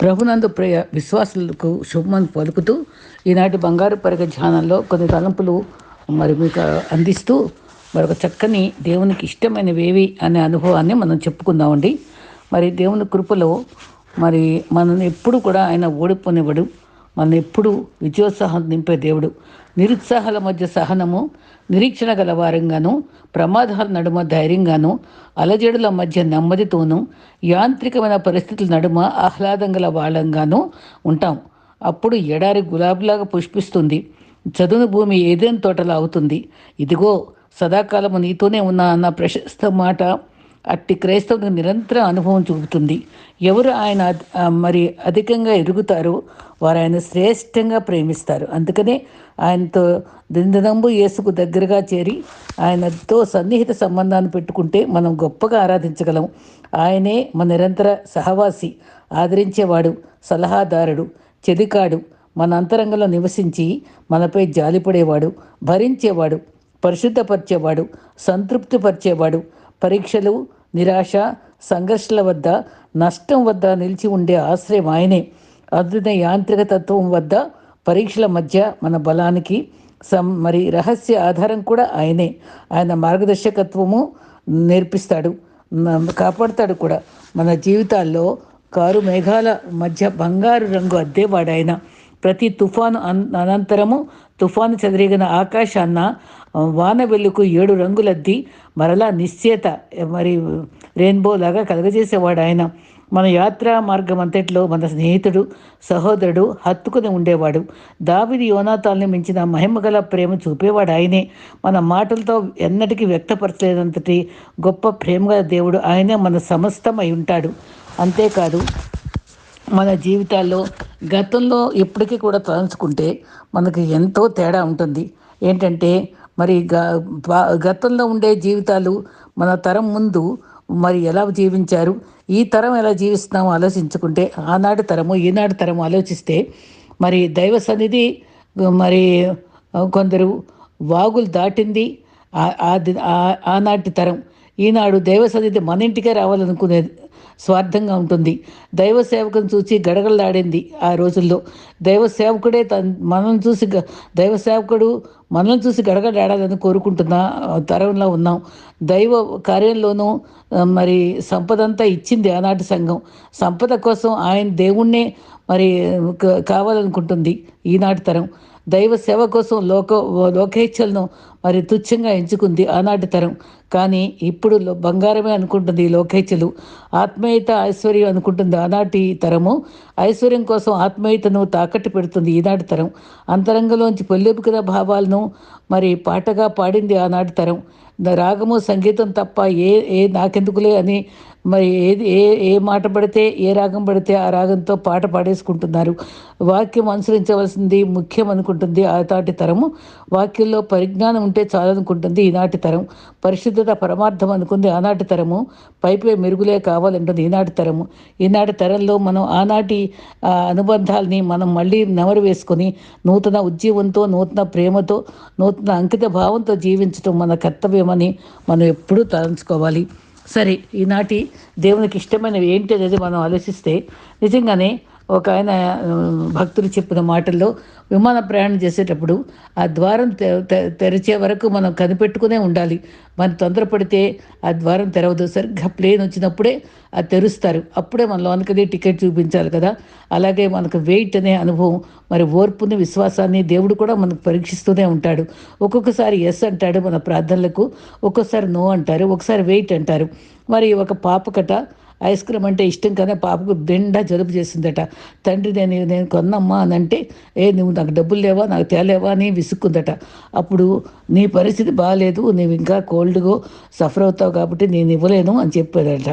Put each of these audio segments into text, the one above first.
ప్రభునందు ప్రియ విశ్వాసులకు శుభమని పలుకుతూ ఈనాటి బంగారు పరిగ ధ్యానంలో కొన్ని తలంపులు మీకు అందిస్తూ మరొక చక్కని దేవునికి ఇష్టమైనవేవి అనే అనుభవాన్ని మనం చెప్పుకుందామండి. దేవుని కృపలో మనల్ని ఎప్పుడు కూడా ఆయన ఓడిపోనివ్వడు. మన ఎప్పుడు విజయోత్సాహం నింపే దేవుడు. నిరుత్సాహాల మధ్య సహనము, నిరీక్షణ గల వారంగాను, ప్రమాదాల నడుమ ధైర్యంగాను, అలజడుల మధ్య నెమ్మదితోనూ, యాంత్రికమైన పరిస్థితుల నడుమ ఆహ్లాదం గల వాళ్ళంగానూ ఉంటాం. అప్పుడు ఎడారి గులాబీలాగా పుష్పిస్తుంది, చదును భూమి ఏదైనా తోటలా అవుతుంది. ఇదిగో సదాకాలము నీతోనే ఉన్నా అన్న ప్రశస్త మాట అట్టి క్రైస్తవునికి నిరంతర అనుభవం చూపుతుంది. ఎవరు ఆయన అధికంగా ఎరుగుతారో వారు ఆయన శ్రేష్టంగా ప్రేమిస్తారు. అందుకనే ఆయనతో దినదినంబు యేసుకు దగ్గరగా చేరి ఆయనతో సన్నిహిత సంబంధాన్ని పెట్టుకుంటే మనం గొప్పగా ఆరాధించగలం. ఆయనే మన నిరంతర సహవాసి, ఆదరించేవాడు, సలహాదారుడు, చెదికాడు, మన అంతరంగంలో నివసించి మనపై జాలిపడేవాడు, భరించేవాడు, పరిశుద్ధపరిచేవాడు, సంతృప్తిపరిచేవాడు, పరీక్షలు, నిరాశ, సంఘర్షణ వద్ద, నష్టం వద్ద నిలిచి ఉండే ఆశ్రయం ఆయనే. అద్భుత యాంత్రిక తత్వం వద్ద, పరీక్షల మధ్య మన బలానికి రహస్య ఆధారం కూడా ఆయనే. ఆయన మార్గదర్శకత్వము నేర్పిస్తాడు, కాపాడుతాడు కూడా. మన జీవితాల్లో కారు మేఘాల మధ్య బంగారు రంగు అద్దేవాడు ఆయన. ప్రతి తుఫాను అనంతరము తుఫాను చెదిరిగిన ఆకాశాన్న వాన వెలుగు 7 రంగులద్ది మరలా నిశ్చేత రెయిన్బో లాగా కలగజేసేవాడు ఆయన. మన యాత్రా మార్గం అంతట్లో మన స్నేహితుడు, సహోదరుడు, హత్తుకుని ఉండేవాడు. దావీదు యోనాతాల్ని మించిన మహిమగల ప్రేమ చూపేవాడు ఆయనే. మన మాటలతో ఎన్నటికీ వ్యక్తపరచలేనంతటి గొప్ప ప్రేమగల దేవుడు ఆయనే మన సమస్తం అయి ఉంటాడు. అంతేకాదు, మన జీవితాల్లో గతంలో ఎప్పటికీ కూడా తలంచుకుంటే మనకి ఎంతో తేడా ఉంటుంది. ఏంటంటే గతంలో ఉండే జీవితాలు మన తరం ముందు ఎలా జీవించారు, ఈ తరం ఎలా జీవిస్తున్నామో ఆలోచించుకుంటే, ఆనాటి తరము ఈనాటి తరము ఆలోచిస్తే దైవ సన్నిధి కొందరు వాగులు దాటింది ఆనాటి తరం. ఈనాడు దైవ సన్నిధి మన ఇంటికే రావాలనుకునేది స్వార్థంగా ఉంటుంది. దైవ సేవకుని చూసి గడగడలాడింది ఆ రోజుల్లో. దైవ సేవకుడే దైవ సేవకుడు మనల్ని చూసి గడగడలాడాలని కోరుకుంటున్న తరంలో ఉన్నాం. దైవ కార్యంలోనూ సంపద అంతా ఇచ్చింది ఆనాటి సంఘం. సంపద కోసం ఆయన దేవుణ్ణే కావాలనుకుంటుంది ఈనాటి తరం. దైవ సేవ కోసం లోకేచ్ఛలను తుచ్చంగా ఎంచుకుంది ఆనాటి తరం. కానీ ఇప్పుడు బంగారమే అనుకుంటుంది ఈ లోకేచ్ఛలు. ఆత్మీయత, ఐశ్వర్యం అనుకుంటుంది ఆనాటి తరము. ఐశ్వర్యం కోసం ఆత్మీయతను తాకట్టు పెడుతుంది ఈనాటి తరం. అంతరంగంలోంచి పెళ్ళొప్పుకున్న భావాలను పాటగా పాడింది ఆనాటి తరం. రాగము, సంగీతం తప్ప ఏ నాకెందుకులే అని ఏది ఏ మాట పడితే, ఏ రాగం పడితే ఆ రాగంతో పాట పాడేసుకుంటున్నారు. వాక్యం అనుసరించవలసింది ముఖ్యం అనుకుంటుంది ఆనాటి తరము. వాక్యంలో పరిజ్ఞానం ఉంటే చాలనుకుంటుంది ఈనాటి తరం. పరిశుద్ధత పరమార్థం అనుకుంది ఆనాటి తరము. పైపే మెరుగులే కావాలంటుంది ఈనాటి తరము. ఈనాటి తరంలో మనం ఆనాటి అనుబంధాలని మనం మళ్ళీ నెమరు వేసుకొని నూతన ఉజ్జీవంతో, నూతన ప్రేమతో, నూతన అంకిత భావంతో జీవించడం మన కర్తవ్యమని మనం ఎప్పుడూ తలంచుకోవాలి. సరే, ఈనాటి దేవునికి ఇష్టమైనవి ఏంటి అనేది మనం ఆలోచిస్తే, నిజంగానే ఒక ఆయన భక్తులు చెప్పిన మాటల్లో, విమాన ప్రయాణం చేసేటప్పుడు ఆ ద్వారం తెరిచే వరకు మనం కనిపెట్టుకునే ఉండాలి. తొందరపడితే ఆ ద్వారం తెరవదు. సరిగ్గా ప్లేన్ వచ్చినప్పుడే అది తెరుస్తారు. అప్పుడే మన లోనికి టికెట్ చూపించాలి కదా. అలాగే మనకు వెయిట్ అనే అనుభవం, ఓర్పుని, విశ్వాసాన్ని దేవుడు కూడా మనకు పరీక్షిస్తూనే ఉంటాడు. ఒక్కొక్కసారి ఎస్ అంటాడు మన ప్రార్థనలకు, ఒక్కొక్కసారి నో అంటారు, ఒకసారి వెయిట్ అంటారు. ఒక పాపకట ఐస్ క్రీమ్ అంటే ఇష్టం కదా, పాపకు నిండా జలుబు చేసిందట. తండ్రి నేను కొన్నమ్మా అని అంటే, నువ్వు నాకు డబ్బులు లేవా, నాకు తేలేవా అని విసుక్కుందట. అప్పుడు నీ పరిస్థితి బాగాలేదు, నువ్వు ఇంకా కోల్డ్గా సఫర్ అవుతావు కాబట్టి నేను ఇవ్వలేను అని చెప్పాడట.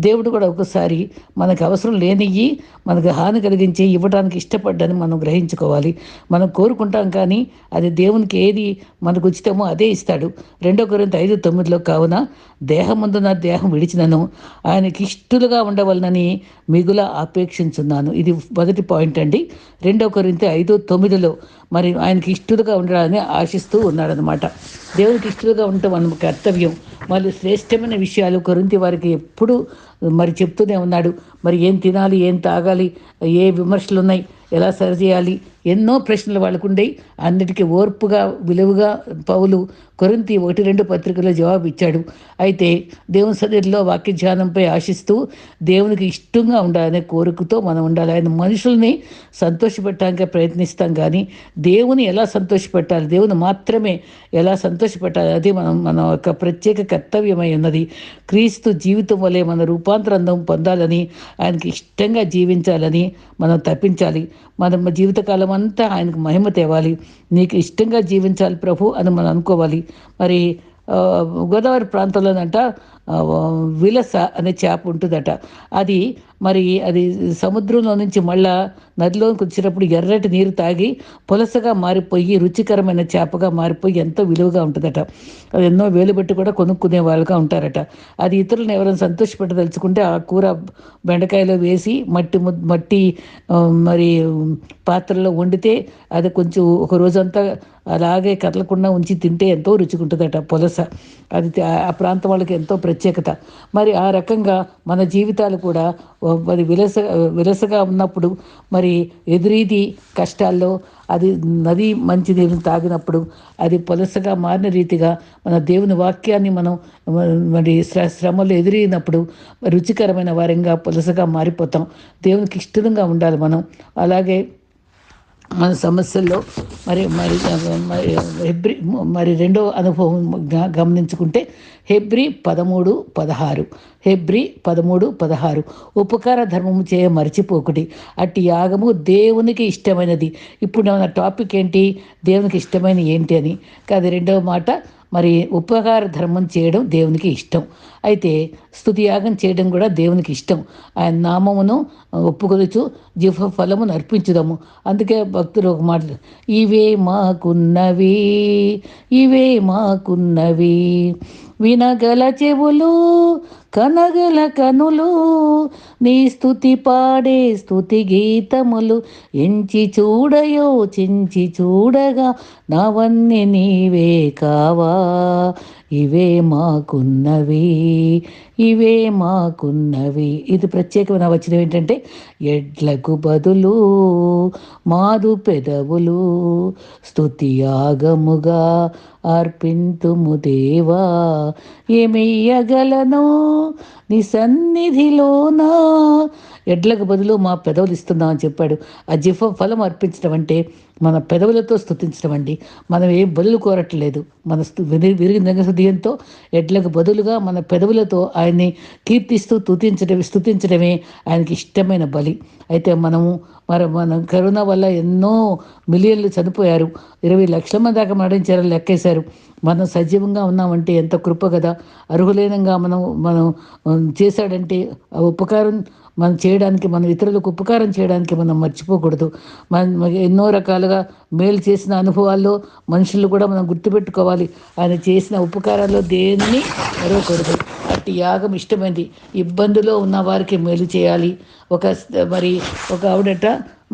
దేవుడు కూడా ఒకసారి మనకు అవసరం లేనివి, మనకు హాని కలిగించి ఇవ్వడానికి ఇష్టపడ్డాన్ని మనం గ్రహించుకోవాలి. మనం కోరుకుంటాం కానీ అది దేవునికి ఏది మనకు ఉచితమో అదే ఇస్తాడు. 2 కొరింథీ 5:9 కావున దేహమందు నా దేహం విడిచినను ఆయనకి ఇష్టలుగా ఉండవలనని మిగుల ఆపేక్షించున్నాను. ఇది మొదటి పాయింట్ అండి. 2 కొరింథీ 5:9 మరి ఆయనకి ఇష్టలుగా ఉండాలని ఆశిస్తూ ఉన్నాడనమాట. దేవునికి ఇష్టలుగా ఉండటం మన కర్తవ్యం. మళ్ళీ శ్రేష్టమైన విషయాలు కొరింథీ వారికి ఎప్పుడూ మరి చెప్తూనే ఉన్నాడు. మరి ఏం తినాలి, ఏం తాగాలి, ఏ విమర్శలు ఉన్నాయి, ఎలా సరిచేయాలి, ఎన్నో ప్రశ్నలు వాళ్ళకు ఉండేవి. అన్నిటికీ ఓర్పుగా విలువగా పౌలు కొరింథీ 1-2 పత్రికలో జవాబు ఇచ్చాడు. అయితే దేవుని సన్నిధిలో వాక్య ధ్యానంపై ఆశిస్తూ దేవునికి ఇష్టంగా ఉండాలనే కోరికతో మనం ఉండాలి. ఆయన మనుషుల్ని సంతోషపెట్టడానికి ప్రయత్నిస్తాం కానీ దేవుని ఎలా సంతోషపెట్టాలి, దేవుని మాత్రమే ఎలా సంతోషపెట్టాలి, అది మన యొక్క ప్రత్యేక కర్తవ్యమై ఉన్నది. క్రీస్తు జీవితం వలె మన రూపాంతరం పొందాలని, ఆయనకి ఇష్టంగా జీవించాలని మనం తప్పించాలి. మన జీవితకాలం అంతా ఆయనకు మహిమ తేవాలి. నీకు ఇష్టంగా జీవించాలి ప్రభు అని మనం అనుకోవాలి. మరి గోదావరి ప్రాంతంలోనంట విలస అనే చేప ఉంటుందట. అది సముద్రంలో నుంచి మళ్ళా నదిలోకి వచ్చినప్పుడు ఎర్రటి నీరు తాగి పులసగా మారిపోయి రుచికరమైన చేపగా మారిపోయి ఎంతో విలువగా ఉంటుందట. అది ఎన్నో వేలు పెట్టి కూడా కొనుక్కునే వాళ్ళుగా ఉంటారట. అది ఇతరులను ఎవరైనా సంతోషపెట్టదలుచుకుంటే ఆ కూర బెండకాయలో వేసి మట్టి మరి పాత్రలో వండితే అది కొంచెం ఒక రోజంతా అలాగే కదలకుండా ఉంచి తింటే ఎంతో రుచిగుంటుందట పులస. అది ఆ ప్రాంతం వాళ్ళకి ఎంతో ప్రత్యేకత. మరి ఆ రకంగా మన జీవితాలు కూడా మరి విలసగా ఉన్నప్పుడు, మరి ఎదురీది కష్టాల్లో అది నది మంచి నీరు తాగినప్పుడు అది పులసగా మారిన రీతిగా మన దేవుని వాక్యాన్ని మనం మరి శ్రమలు ఎదురైనప్పుడు రుచికరమైన వారంగా పులసగా మారిపోతాం. దేవునికి ఇష్టంగా ఉండాలి మనం. అలాగే మన సమస్యల్లో మరి మరి హెబ్రీ మరి రెండో అనుభవం గమనించుకుంటే హెబ్రీ 13:16 హెబ్రీ 13:16 ఉపకార ధర్మము చేయ మర్చిపోకుడి, అట్టి యాగము దేవునికి ఇష్టమైనది. ఇప్పుడు నా టాపిక్ ఏంటి, దేవునికి ఇష్టమైన ఏంటి అని కాదు. రెండవ మాట, మరి ఉపకార ధర్మం చేయడం దేవునికి ఇష్టం. అయితే స్తుతి యాగం చేయడం కూడా దేవునికి ఇష్టం. ఆయన నామమును ఒప్పుకొలుచు జిహ్వ ఫలమును అర్పించుదాము. అందుకే భక్తులు ఒక మాట, ఇవే మాకున్నవి, ఇవే మాకున్నవి, వినగల చెవులు, కనగల కనులు, నీ స్తుతి పాడే స్తుతి గీతములు, ఎంచి చూడయో చించి చూడగా నావన్నీ నీవే కావా, ఇవే మాకున్నవి, ఇవే మాకున్నవి. ఇది ప్రత్యేకమైన వచనం ఏంటంటే, ఎడ్లకు బదులు మాదు పెదవులు స్తుతి యాగముగా అర్పింతుము దేవా, ఏమియ్యగలను నీ సన్నిధిలోనా. ఎడ్లకు బదులు మా పెదవులు ఇస్తున్నామని చెప్పాడు. ఆ జిహ్వ ఫలం అర్పించడం అంటే మన పెదవులతో స్తుతించడం అండి. మనం ఏం బదులు కోరట్లేదు. మన విరిగిన హృదయంతో ఎడ్లకు బదులుగా మన పెదవులతో ఆయన్ని కీర్తిస్తూ స్తుతించడమే ఆయనకి ఇష్టమైన బలి. అయితే మన కరోనా వల్ల ఎన్నో మిలియన్లు చనిపోయారు. 20 లక్షల మంది దాకా మరణించారని లెక్కేశారు. మనం సజీవంగా ఉన్నామంటే ఎంత కృప కదా. అర్హులేనంగా మనం చేశాడంటే ఆ ఉపకారం మనం చేయడానికి, మనం ఇతరులకు ఉపకారం చేయడానికి మనం మర్చిపోకూడదు. ఎన్నో రకాలుగా మేలు చేసిన అనుభవాల్లో మనుషులు కూడా మనం గుర్తుపెట్టుకోవాలి. ఆయన చేసిన ఉపకారాల్లో దేన్ని మరవకూడదు. అట్టి యాగం ఇష్టమైంది. ఇబ్బందులో ఉన్న వారికి మేలు చేయాలి. ఒక ఆవిడట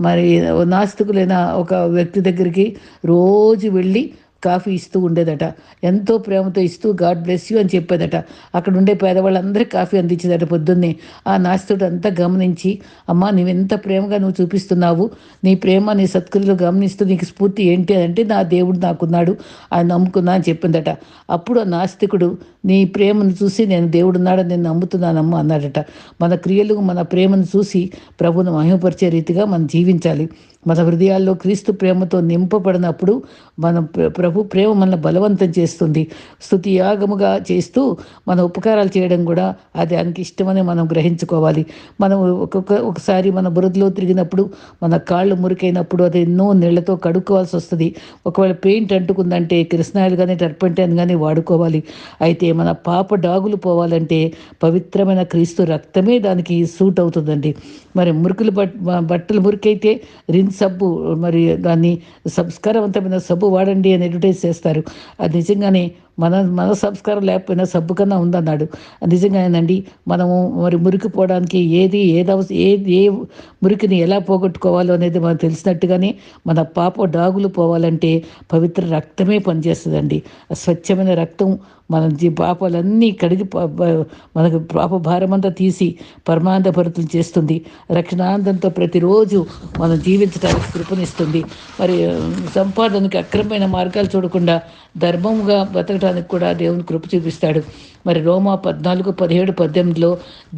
మరి నాస్తికులైన ఒక వ్యక్తి దగ్గరికి రోజు వెళ్ళి కాఫీ ఇస్తూ ఉండేదట. ఎంతో ప్రేమతో ఇస్తూ గాడ్ బ్లెస్ యూ అని చెప్పేదట. అక్కడ ఉండే పేదవాళ్ళందరికీ కాఫీ అందించేదట పొద్దున్నే. ఆ నాస్తికుడు అంతా గమనించి, అమ్మా నువ్వెంత ప్రేమగా నువ్వు చూపిస్తున్నావు, నీ ప్రేమ నీ సత్క్రియలు గమనిస్తూ నీకు స్ఫూర్తి ఏంటి అంటే, నా దేవుడు నాకున్నాడు, ఆయన నమ్ముకున్నా అని చెప్పిందట. అప్పుడు ఆ నాస్తికుడు, నీ ప్రేమను చూసి నేను దేవుడున్నాడని నేను నమ్ముతున్నానమ్మా అన్నాడట. మన క్రియలు మన ప్రేమను చూసి ప్రభువును మహిమపరిచే రీతిగా మనం జీవించాలి. మన హృదయాల్లో క్రీస్తు ప్రేమతో నింపబడినప్పుడు మన ప్రభు ప్రేమ మనల్ని బలవంతం చేస్తుంది. స్తుతి యాగముగా చేస్తూ మన ఉపకారాలు చేయడం కూడా అది ఆయనకి ఇష్టమని మనం గ్రహించుకోవాలి. మనం ఒకసారి మన బురదలో తిరిగినప్పుడు, మన కాళ్ళు మురికైనప్పుడు అది ఎన్నో నీళ్లతో కడుక్కోవాల్సి వస్తుంది. ఒకవేళ పెయింట్ అంటుకుందంటే కిరసనాయిల్ కానీ టర్పంటైన్ కానీ వాడుకోవాలి. అయితే మన పాప డాగులు పోవాలంటే పవిత్రమైన క్రీస్తు రక్తమే దానికి సూట్ అవుతుందండి. మరి బట్టలు మురికైతే రిన్స్ సబ్బు మరి దాన్ని సంస్కారవంతమైన సబ్బు వాడండి అని అడ్వర్టైజ్ చేస్తారు. అది నిజంగానే మన సంస్కారం లేకపోయినా సబ్బు కన్నా ఉందన్నాడు. నిజంగానేనండి. మనము మరి మురికి పోవడానికి ఏ మురికిని ఎలా పోగొట్టుకోవాలో అనేది మనకు తెలిసినట్టుగానే మన పాప డాగులు పోవాలంటే పవిత్ర రక్తమే పనిచేస్తుందండి. ఆ స్వచ్ఛమైన రక్తం మన పాపాలన్నీ కడిగి మనకు పాప భారమంతా తీసి పరమానందభరితులు చేస్తుంది. రక్షణానందంతో ప్రతిరోజు మనం జీవించడానికి కృపనిస్తుంది. మరి సంపాదనకి అక్రమమైన మార్గాలు చూడకుండా ధర్మంగా బతకడానికి కూడా దేవుని కృప చూపిస్తాడు. మరి రోమా 14, 17, 18లో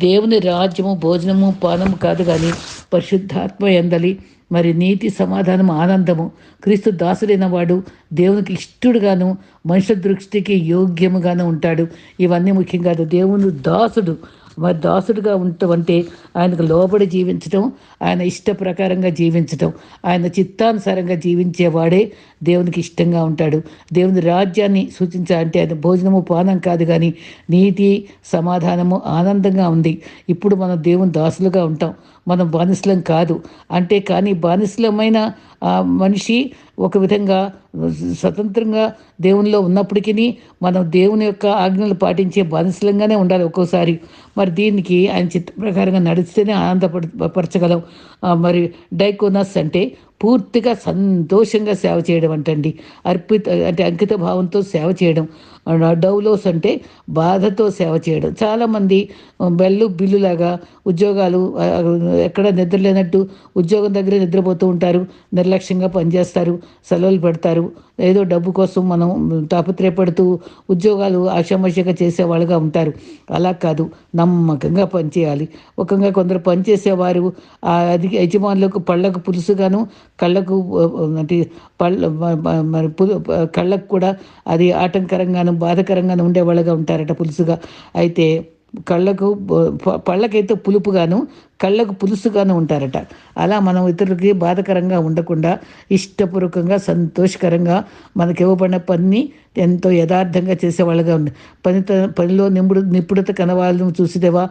దేవుని రాజ్యము భోజనము పానము కాదు కానీ పరిశుద్ధాత్మ ఎందలి మరి నీతి సమాధానం ఆనందము. క్రీస్తు దాసుడైన వాడు దేవునికి ఇష్టడుగాను మనుషుల దృష్టికి యోగ్యముగాను ఉంటాడు. ఇవన్నీ ముఖ్యం కాదు. దేవుని దాసుడు మరి దాసుడుగా ఉండటం అంటే ఆయనకు లోబడి జీవించటం, ఆయన ఇష్ట ప్రకారంగా జీవించటం, ఆయన చిత్తానుసారంగా జీవించేవాడే దేవునికి ఇష్టంగా ఉంటాడు. దేవుని రాజ్యాన్ని సూచించాలంటే అది భోజనము పానం కాదు కానీ నీతి సమాధానము ఆనందంగా ఉంది. ఇప్పుడు మనం దేవుని దాసులుగా ఉంటాం, మనం బానిసలం కాదు. అంటే కానీ బానిసలమైన మనిషి ఒక విధంగా స్వతంత్రంగా దేవునిలో ఉన్నప్పటికీ మనం దేవుని యొక్క ఆజ్ఞలు పాటించే బానిసలంగానే ఉండాలి ఒక్కోసారి. మరి దీనికి ఆయన చిత్త ప్రకారంగా నడిస్తేనే ఆనందపరచగలం. మరి డైకోనస్ అంటే పూర్తిగా సంతోషంగా సేవ చేయడం అంటండి. అంకిత భావంతో సేవ చేయడం. డౌలోస్ అంటే బాధతో సేవ చేయడం. చాలామంది బిల్లులాగా ఉద్యోగాలు ఎక్కడ నిద్ర లేనట్టు ఉద్యోగం దగ్గరే నిద్రపోతూ ఉంటారు, నిర్లక్ష్యంగా పనిచేస్తారు, సెలవులు పెడతారు. ఏదో డబ్బు కోసం మనం తాపత్రయపడుతూ ఉద్యోగాలు ఆషామాషిగా చేసేవాళ్ళుగా ఉంటారు. అలా కాదు, నమ్మకంగా పనిచేయాలి. ఒకంగా కొందరు పనిచేసేవారు అది యజమానులకు పళ్ళకు పులుసుగాను కళ్ళకు అంటే మరి కళ్ళకు కూడా అది ఆటంకరంగాను బాధకరంగాను ఉండేవాళ్ళుగా ఉంటారట పులుసుగా. అయితే పళ్ళకైతే పులుపుగాను కళ్ళకు పులుసుగాను ఉంటారట. అలా మనం ఇతరులకి బాధకరంగా ఉండకుండా ఇష్టపూర్వకంగా సంతోషకరంగా మనకి ఇవ్వబడిన పని ఎంతో యథార్థంగా చేసేవాళ్ళుగా ఉంది. పనిలో నిపుణత కనవాళ్ళను చూసిదేవా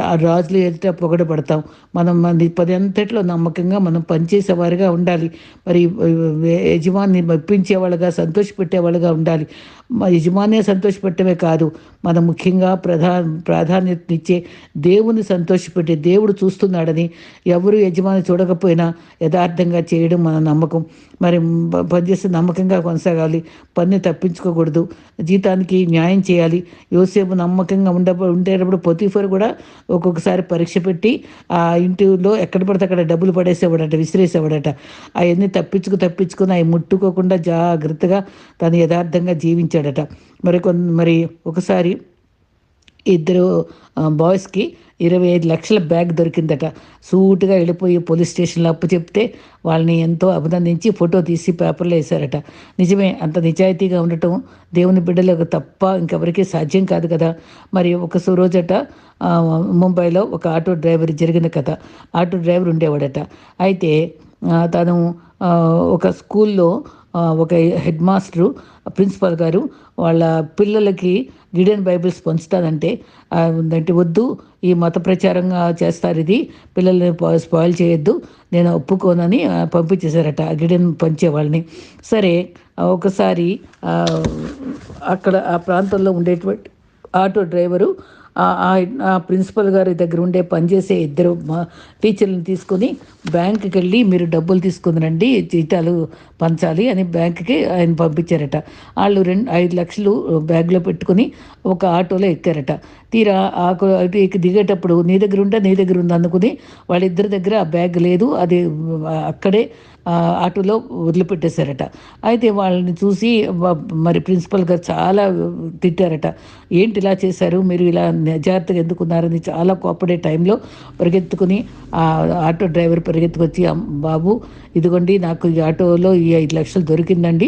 ఆ రాజులు ఎదుట పొగడబడతాం. మనం పని అంతట్లో నమ్మకంగా మనం పనిచేసేవారుగా ఉండాలి. మరి యజమాని మెప్పించేవాళ్ళుగా సంతోషపెట్టేవాళ్ళుగా ఉండాలి. యజమానే సంతోషపెట్టమే కాదు, మనం ముఖ్యంగా ప్రాధాన్యతనిచ్చే దేవుని సంతోషపెట్టే దేవుడు చూస్తున్నాడని ఎవరు యజమాని చూడకపోయినా యథార్థంగా చేయడం మన నమ్మకం. మరి పనిచేస్తే నమ్మకంగా కొనసాగాలి, పని తప్పించుకోకూడదు, జీతానికి న్యాయం చేయాలి. యోసేపు నమ్మకంగా ఉండేటప్పుడు పొతీఫర్ కూడా ఒక్కొక్కసారి పరీక్ష పెట్టి ఆ ఇంటిలో ఎక్కడ పడితే అక్కడ డబ్బులు పడేసేవాడట, విసిరేసేవాడట. అవన్నీ తప్పించుకుని అవి ముట్టుకోకుండా జాగ్రత్తగా తను యథార్థంగా జీవించాడట. మరి ఒకసారి ఇద్దరు బాయ్స్కి 25 లక్షల బ్యాగ్ దొరికిందట. సూటుగా వెళ్ళిపోయి పోలీస్ స్టేషన్లో అప్పు చెప్తే వాళ్ళని ఎంతో అభినందించి ఫోటో తీసి పేపర్లో వేశారట. నిజమే, అంత నిజాయితీగా ఉండటం దేవుని బిడ్డలకు తప్ప ఇంకెవరికీ సాధ్యం కాదు కదా. మరి ఒక రోజట ముంబైలో ఒక ఆటో డ్రైవర్ జరిగిన కథ. ఆటో డ్రైవర్ ఉండేవాడట. అయితే తను ఒక స్కూల్లో ఒక హెడ్ మాస్టరు ప్రిన్సిపాల్ గారు వాళ్ళ పిల్లలకి గిడియన్ బైబిల్స్ పంచుతానంటే వద్దు, ఈ మత ప్రచారంగా చేస్తారు, ఇది పిల్లల్ని స్పాయిల్ చేయొద్దు, నేను ఒప్పుకోనని పంపించేశారట గిడియన్ పంచే వాళ్ళని. సరే, ఒకసారి అక్కడ ఆ ప్రాంతంలో ఉండేటువంటి ఆటో డ్రైవరు ఆ ప్రిన్సిపల్ గారి దగ్గర ఉండే పనిచేసే ఇద్దరు టీచర్లను తీసుకొని బ్యాంకుకి వెళ్ళి మీరు డబ్బులు తీసుకుని రండి, జీతాలు పంచాలి అని బ్యాంకుకి ఆయన పంపించారట. వాళ్ళు 5 లక్షలు బ్యాగ్లో పెట్టుకుని ఒక ఆటోలో ఎక్కారట. తీరా దిగేటప్పుడు నీ దగ్గర ఉంది అనుకుని వాళ్ళిద్దరి దగ్గర ఆ బ్యాగ్ లేదు, అది అక్కడే ఆటోలో వదిలిపెట్టేశారట. అయితే వాళ్ళని చూసి మరి ప్రిన్సిపల్ గారు చాలా తిట్టారట. ఏంటి ఇలా చేశారు, మీరు ఇలా నిజాగ్రత్తగా ఎందుకున్నారని చాలా కోపడే టైంలో పరిగెత్తుకుని ఆ ఆటో డ్రైవర్ పరిగెత్తుకొచ్చి, బాబు ఇదిగోండి నాకు ఈ ఆటోలో ఈ 5 లక్షలు దొరికిందండి,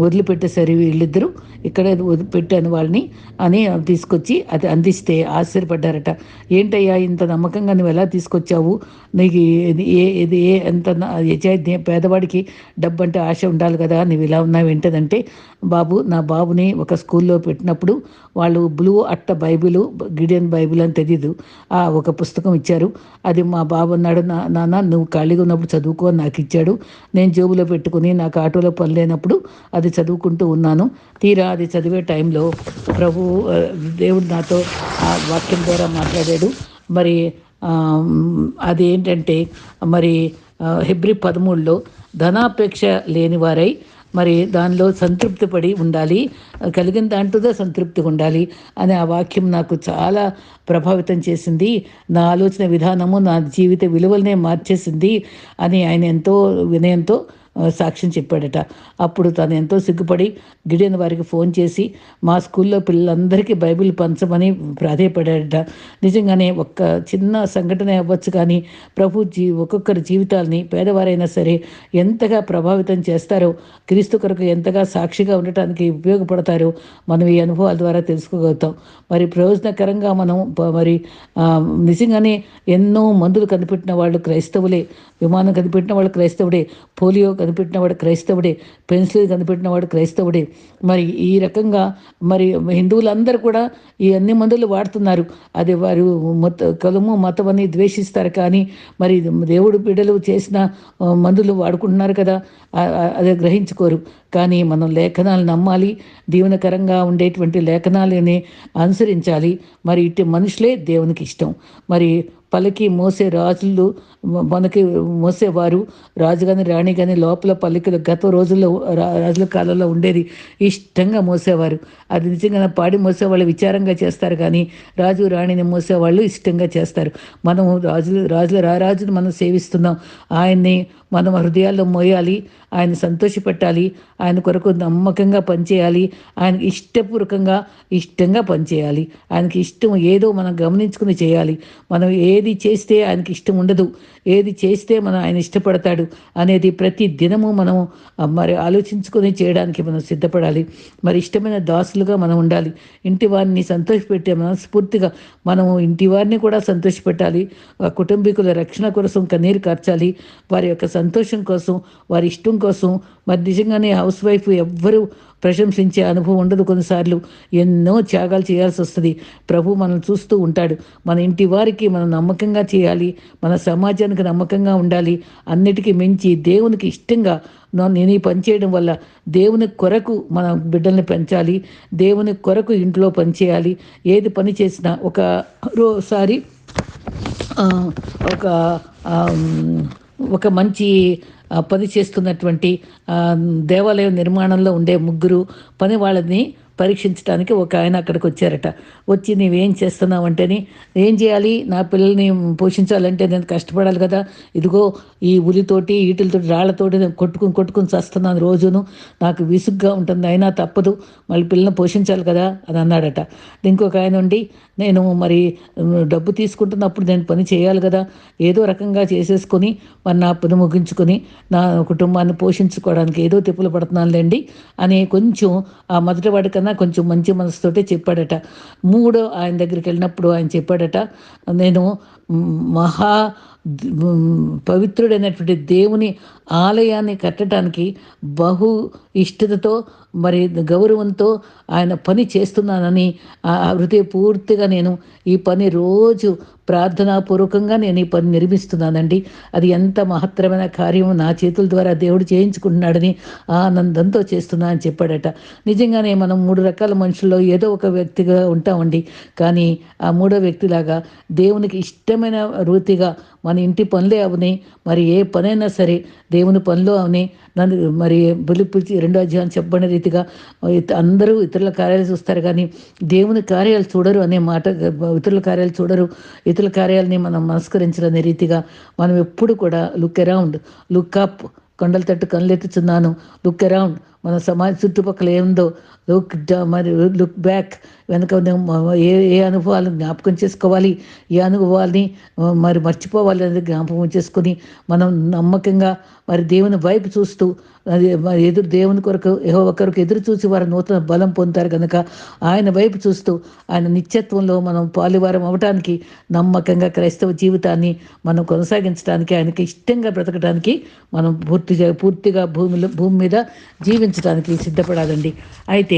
వదిలిపెట్టేశారు వీళ్ళిద్దరూ, ఇక్కడే పెట్టాను వాళ్ళని అని తీసుకొచ్చి అది అందిస్తే ఆశ్చర్యపడ్డారట. ఏంటయ్యా ఇంత నమ్మకంగా నువ్వు ఎలా తీసుకొచ్చావు, నీకు ఇది ఎంత పేదవాడికి డబ్బు అంటే ఆశ ఉండాలి కదా, నువ్వు ఇలా ఉన్నావు ఏంటంటే, బాబు నా బాబుని ఒక స్కూల్లో పెట్టినప్పుడు వాళ్ళు బ్లూ అట్ట బైబిలు గిడియన్ బైబిల్ అని తెలీదు. ఒక పుస్తకం ఇచ్చారు. అది మా బాబు అన్నాడు, నాన్న నువ్వు ఖాళీగా ఉన్నప్పుడు చదువుకో అని నాకు ఇచ్చాడు. నేను జేబులో పెట్టుకుని నాకు ఆటోలో పని లేనప్పుడు అది చదువుకుంటూ ఉన్నాను. తీరా అది చదివే టైంలో ప్రభు దేవుడు నాతో ఆ వాక్యం ద్వారా మాట్లాడాడు. మరి అది ఏంటంటే మరి హెబ్రీ 13లో ధనాపేక్ష లేని వారై మరి దానిలో సంతృప్తి పడి ఉండాలి, కలిగిన దాంట్లోనే సంతృప్తిగా ఉండాలి అనే ఆ వాక్యం నాకు చాలా ప్రభావితం చేసింది. నా ఆలోచన విధానము, నా జీవిత విలువలనే మార్చేసింది అని ఆయన ఎంతో వినయంతో సాక్ష్యం చెప్పాడట. అప్పుడు తను ఎంతో సిగ్గుపడి గిడియన్ వారికి ఫోన్ చేసి మా స్కూల్లో పిల్లలందరికీ బైబిల్ పంచమని ప్రాధేయపడాడట. నిజంగానే ఒక్క చిన్న సంఘటన అవ్వచ్చు, కానీ ప్రభు ఒక్కొక్కరి జీవితాల్ని పేదవారైనా సరే ఎంతగా ప్రభావితం చేస్తారో, క్రీస్తు కొరకు ఎంతగా సాక్షిగా ఉండటానికి ఉపయోగపడతారో మనం ఈ అనుభవాల ద్వారా తెలుసుకోగలుగుతాం. మరి ప్రయోజనకరంగా మనం మరి నిజంగానే ఎన్నో మందులు కనిపెట్టిన వాళ్ళు క్రైస్తవులే, విమానం కనిపెట్టిన వాళ్ళు క్రైస్తవుడే, పోలియో కనిపెట్టిన వాడు క్రైస్తవుడే, పెన్సిల్ కనిపెట్టిన వాడు క్రైస్తవుడే. మరి ఈ రకంగా మరి హిందువులందరూ కూడా ఈ అన్ని మందులు వాడుతున్నారు. అది వారు కులము మతం అని ద్వేషిస్తారు, కానీ మరి దేవుడు బిడ్డలు చేసిన మందులు వాడుకుంటున్నారు కదా, అదే గ్రహించుకోరు. కానీ మనం లేఖనాలు నమ్మాలి, దీవెనకరంగా ఉండేటువంటి లేఖనాలని అనుసరించాలి. మరి ఇటు మనుషులే దేవునికి ఇష్టం. మరి పలికి మోసే రాజులు మనకి మోసేవారు, రాజు కానీ రాణి కానీ లోపల పలికలు గత రోజుల్లో రాజుల కాలంలో ఉండేది, ఇష్టంగా మోసేవారు. అది నిజంగా పాడి మోసేవాళ్ళు విచారంగా చేస్తారు, కానీ రాజు రాణిని మోసేవాళ్ళు ఇష్టంగా చేస్తారు. మనం రాజుల రారాజును మనం సేవిస్తున్నాం. ఆయన్ని మనం హృదయాల్లో మోయాలి, ఆయన సంతోషపెట్టాలి, ఆయన కొరకు నమ్మకంగా పనిచేయాలి, ఆయనకి ఇష్టంగా పనిచేయాలి. ఆయనకి ఇష్టం ఏదో మనం గమనించుకుని చేయాలి. మనం ఏది చేస్తే ఆయనకి ఇష్టం ఉండదు, ఏది చేస్తే మనం ఆయన ఇష్టపడతాడు అనేది ప్రతి దినము మనం మరి ఆలోచించుకొని చేయడానికి మనం సిద్ధపడాలి. మరి ఇష్టమైన దాసులుగా మనం ఉండాలి. ఇంటి వారిని సంతోషపెట్టే మనస్ఫూర్తిగా మనము ఇంటి వారిని కూడా సంతోషపెట్టాలి. కుటుంబీకుల రక్షణ కోసం కన్నీరు కార్చాలి, వారి యొక్క సంతోషం కోసం, వారి ఇష్టం కోసం. మరి నిజంగానే హౌస్ వైఫ్ ఎవ్వరూ ప్రశంసించే అనుభవం ఉండదు. కొన్నిసార్లు ఎన్నో త్యాగాలు చేయాల్సి వస్తుంది. ప్రభు మనం చూస్తూ ఉంటాడు. మన ఇంటి వారికి మనం నమ్మకంగా చేయాలి, మన సమాజానికి నమ్మకంగా ఉండాలి. అన్నిటికీ మించి దేవునికి ఇష్టంగా నేను ఈ పని చేయడం వల్ల దేవుని కొరకు మన బిడ్డల్ని పెంచాలి, దేవుని కొరకు ఇంట్లో పని చేయాలి. ఏది పని చేసినా ఒకసారి ఒక మంచి పని చేస్తున్నటువంటి దేవాలయం నిర్మాణంలో ఉండే ముగ్గురు పని వాళ్ళని పరీక్షించడానికి ఒక ఆయన అక్కడికి వచ్చారట. వచ్చి నీవేం చేస్తున్నావు అంటేని, ఏం చేయాలి, నా పిల్లల్ని పోషించాలంటే నేను కష్టపడాలి కదా, ఇదిగో ఈ ఉలితోటి ఈటలతోటి రాళ్లతోటి నేను కొట్టుకుని చస్తున్నాను రోజును, నాకు విసుగ్గా ఉంటుంది, అయినా తప్పదు, మళ్ళీ పిల్లల్ని పోషించాలి కదా అని అన్నాడట. ఇంకొక ఆయన ఉండి, నేను మరి డబ్బు తీసుకుంటున్నప్పుడు నేను పని చేయాలి కదా, ఏదో రకంగా చేసేసుకొని మరి నా పని ముగించుకొని నా కుటుంబాన్ని పోషించుకోవడానికి ఏదో తిప్పులు పడుతున్నానులేండి అని కొంచెం ఆ మొదటి వాడి కన్నా కొంచెం మంచి మనసుతోటే చెప్పాడట. మూడో ఆయన దగ్గరికి వెళ్ళినప్పుడు ఆయన చెప్పాడట, నేను మహా పవిత్రుడైనటువంటి దేవుని ఆలయాన్ని కట్టడానికి బహు ఇష్టతతో మరి గౌరవంతో ఆయన పని చేస్తున్నానని హృదయపూర్తిగా నేను ఈ పని రోజు ప్రార్థనాపూర్వకంగా నేను ఈ పని నిర్మిస్తున్నానండి. అది ఎంత మహత్తరమైన కార్యము నా చేతుల ద్వారా దేవుడు చేయించుకుంటున్నాడని ఆనందంతో చేస్తున్నా అని చెప్పాడట. నిజంగానే మనం 3 రకాల మనుషుల్లో ఏదో ఒక వ్యక్తిగా ఉంటామండి. కానీ ఆ మూడో వ్యక్తిలాగా దేవునికి ఇష్టమైన రీతిగా మన ఇంటి పనులే అవని, మరి ఏ పనైనా సరే దేవుని పనిలో అవని, నన్ను మరి పిలిపించి 2వ అధ్యాయం చెప్పబడిన రీతిగా అందరూ ఇతరుల కార్యాలు చూస్తారు, కానీ దేవుని కార్యాలు చూడరు అనే మాట. ఇతరుల కార్యాలు చూడరు, ఇతరుల కార్యాలని మనం మనస్కరించాలనే రీతిగా మనం ఎప్పుడు కూడా లుక్ అరౌండ్, లుక్ అప్, కొండల తట్టు కళ్ళెత్తుచున్నాను, లుక్ అరౌండ్, మన సమాజ చుట్టుపక్కల ఏముందో మరి లుక్ బ్యాక్, వెనక ఏ అనుభవాలను జ్ఞాపకం చేసుకోవాలి, ఏ అనుభవాల్ని మరి మర్చిపోవాలి అనేది జ్ఞాపకం చేసుకొని మనం నమ్మకంగా మరి దేవుని వైపు చూస్తూ అది దేవుని కొరకు యెహోవా కొరకు ఎదురు చూసి వారు నూతన బలం పొందుతారు కనుక ఆయన వైపు చూస్తూ ఆయన నిత్యత్వంలో మనం పాలువారం అవటానికి, నమ్మకంగా క్రైస్తవ జీవితాన్ని మనం కొనసాగించడానికి, ఆయనకి ఇష్టంగా బ్రతకడానికి మనం పూర్తిగా భూమి మీద జీవించడానికి సిద్ధపడాలండి. అయితే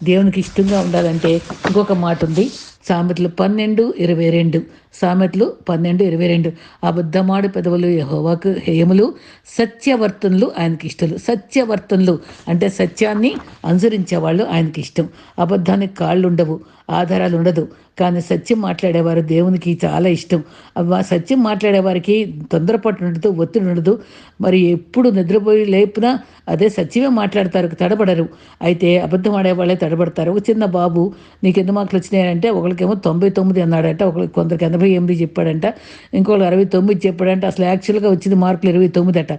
దేవునికి ఇష్టంగా ఉండాలంటే ఇంకొక మాట ఉంది, సామెతలు 12:22. సామెతలు 12:22. అబద్ధమాడు పెదవులు యెహోవాకు హేయములు, సత్యవర్తనులు ఆయనకి ఇష్టలు. సత్యవర్తనులు అంటే సత్యాన్ని అనుసరించేవాళ్ళు ఆయనకి ఇష్టం. అబద్ధానికి కాళ్ళు ఉండవు, ఆధారాలు ఉండదు. కానీ సత్యం మాట్లాడేవారు దేవునికి చాలా ఇష్టం. సత్యం మాట్లాడేవారికి తొందరపాటు ఉండదు, ఒత్తిడి ఉండదు. మరి ఎప్పుడు నిద్రపోయి లేపినా అదే సత్యమే మాట్లాడతారు, తడబడరు. అయితే అబద్ధం ఆడేవాళ్ళే తడబడతారు. ఒక చిన్న బాబు నీకు ఎన్ని మార్కులు వచ్చినాయంటే ఒకరికేమో 99 అన్నాడంట, కొందరికి 88 చెప్పాడంట, ఇంకోళ్ళు 69 చెప్పాడంట. అసలు యాక్చువల్గా వచ్చింది మార్కులు 29 అట.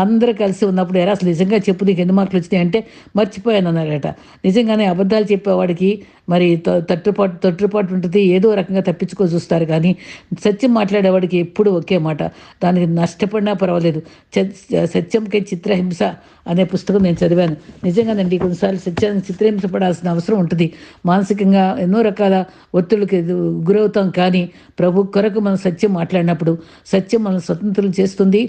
అందరూ కలిసి ఉన్నప్పుడు ఎరా అసలు నిజంగా చెప్పు నీకు ఎన్ని మార్కులు వచ్చినాయంటే మర్చిపోయాను అన్నాడట. నిజంగానే అబద్ధాలు చెప్పేవాడికి మరి తొట్టుపాటు ఉంటుంది, ఏదో రకంగా తప్పించుకో చూస్తారు. కానీ సత్యం మాట్లాడేవాడికి ఎప్పుడు ఒకే మాట, దానికి నష్టపడినా పర్వాలేదు. సత్యంకి చిత్రహింస అనే పుస్తకం నేను చదివాను. నిజంగానండి, కొన్నిసార్లు సత్యానికి చిత్రహింస పడాల్సిన అవసరం ఉంటుంది. మానసికంగా ఎన్నో రకాల ఒత్తిడికి గురవుతాం. కానీ ప్రభు కొరకు మనం సత్యం మాట్లాడినప్పుడు సత్యం మనం స్వతంత్రం చేస్తుంది.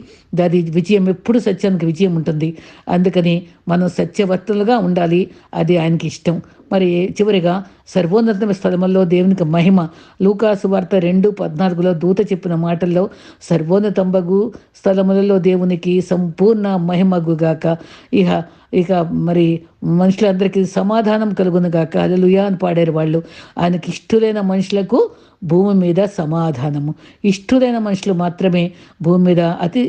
అది విజయం, ఎప్పుడు సత్యానికి విజయం ఉంటుంది. అందుకని మనం సత్యవర్తులుగా ఉండాలి, అది ఆయనకి ఇష్టం. మరి చివరిగా సర్వోన్నతమైన స్థలముల్లో దేవునికి మహిమ. లూకాసు వార్త 2:14 దూత చెప్పిన మాటల్లో సర్వోన్నతంబగు స్థలములలో దేవునికి సంపూర్ణ మహిమగుగాక. ఇహ ఇక మరి మనుషులందరికీ సమాధానం కలుగునుగాక. హల్లెలూయా అని పాడారు వాళ్ళు. ఆయనకి ఇష్టులైన మనుషులకు భూమి మీద సమాధానము. ఇష్టులైన మనుషులు మాత్రమే భూమి మీద అతి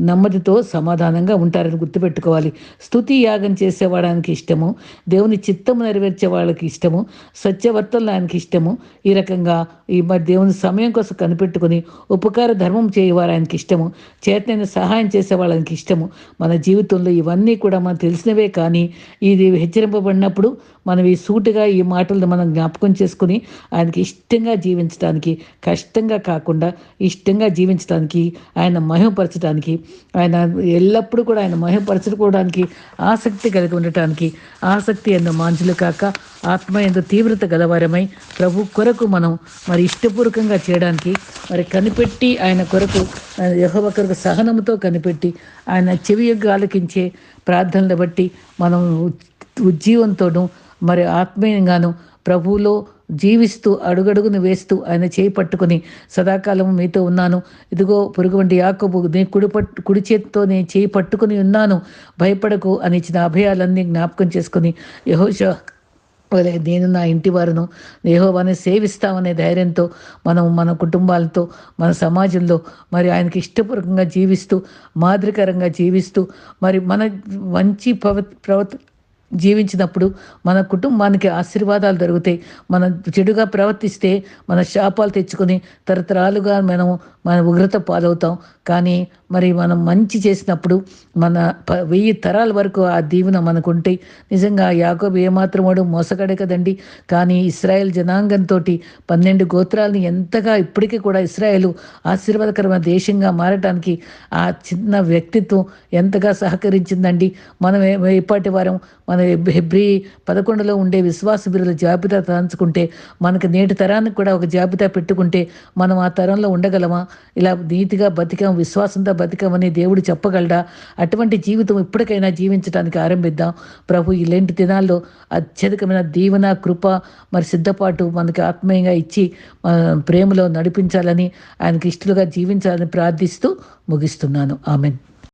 నెమ్మదితో సమాధానంగా ఉంటారని గుర్తుపెట్టుకోవాలి. స్తుతి యాగం చేసేవాడానికి ఇష్టము, దేవుని చిత్తము నెరవేర్చే వాళ్ళకి ఇష్టము, సత్యవర్తనలు ఆయనకి ఇష్టము. ఈ రకంగా ఈ మరి దేవుని సమయం కోసం కనిపెట్టుకుని ఉపకార ధర్మం చేయవారు ఆయనకి ఇష్టము, చేతనైన సహాయం చేసే వాళ్ళకి ఇష్టము. మన జీవితంలో ఇవన్నీ కూడా మనకు తెలిసినవే. కానీ ఇది హెచ్చరింపబడినప్పుడు మనం ఈ సూటిగా ఈ మాటలను మనం జ్ఞాపకం చేసుకుని ఆయనకి ఇష్టంగా జీవించడానికి, కష్టంగా కాకుండా ఇష్టంగా జీవించడానికి, ఆయన మహిమపరచడానికి, ఆయన ఎల్లప్పుడూ కూడా ఆయన మహిమపరచుకోవడానికి ఆసక్తి కలిగి ఉండటానికి, ఆసక్తి ఎందు మాంజులు కాక ఆత్మ ఎందు తీవ్రత గలవారమై ప్రభు కొరకు మనం మరి ఇష్టపూర్వకంగా చేయడానికి మరి కనిపెట్టి ఆయన కొరకు యెహోవా కొరకు సహనంతో కనిపెట్టి ఆయన చెవి యొగ్గి ఆలకించే ప్రార్థనలు బట్టి మనం ఉజ్జీవంతోనూ మరి ఆత్మీయంగాను ప్రభువులో జీవిస్తూ అడుగడుగును వేస్తూ ఆయన చేయి పట్టుకుని సదాకాలం మీతో ఉన్నాను, ఇదిగో పొరుగు వంటి యాకోబు నీ కుడి చేతితో నేను చేయి పట్టుకుని ఉన్నాను, భయపడకు అని ఇచ్చిన అభయాలన్నీ జ్ఞాపకం చేసుకుని యెహోషువ నేను నా ఇంటి వారును యెహోవాని సేవిస్తామనే ధైర్యంతో మనం మన కుటుంబాలతో మన సమాజంలో మరి ఆయనకి ఇష్టపూర్వకంగా జీవిస్తూ మాదిరికరంగా జీవిస్తూ మరి మన మంచి జీవించినప్పుడు మన కుటుంబానికి ఆశీర్వాదాలు దొరుకుతాయి. మనం చెడుగా ప్రవర్తిస్తే మన శాపాలు తెచ్చుకొని తరతరాలుగా మన ఉగ్రత పాలవుతాం. కానీ మరి మనం మంచి చేసినప్పుడు మన 1000 తరాల వరకు ఆ దీవెన మనకుంటాయి. నిజంగా యాకోబు ఏమాత్రం వాడు మోసగాడే కదండి. కానీ ఇశ్రాయేల్ జనాంగంతో 12 గోత్రాలని ఎంతగా ఇప్పటికీ కూడా ఇశ్రాయేలు ఆశీర్వాదకరమైన దేశంగా మారటానికి ఆ చిన్న వ్యక్తిత్వం ఎంతగా సహకరించిందండి. మనం ఇప్పటి వారం మన హెబ్రీ 11లో ఉండే విశ్వాస వీరుల జాబితా తలంచుకుంటే మనకు నేటి తరానికి కూడా ఒక జాబితా పెట్టుకుంటే మనం ఆ తరంలో ఉండగలమా? ఇలా నీతిగా బతికాం, విశ్వాసంతో బతికామని దేవుడు చెప్పగలడా? అటువంటి జీవితం ఇప్పటికైనా జీవించడానికి ఆరంభిద్దాం. ప్రభు ఇలాంటి దినాల్లో అత్యధికమైన దీవెన, కృప మరి సిద్ధపాటు మనకి ఆత్మీయంగా ఇచ్చి ప్రేమలో నడిపించాలని, ఆయనకి ఇష్టలుగా జీవించాలని ప్రార్థిస్తూ ముగిస్తున్నాను. ఆమెన్.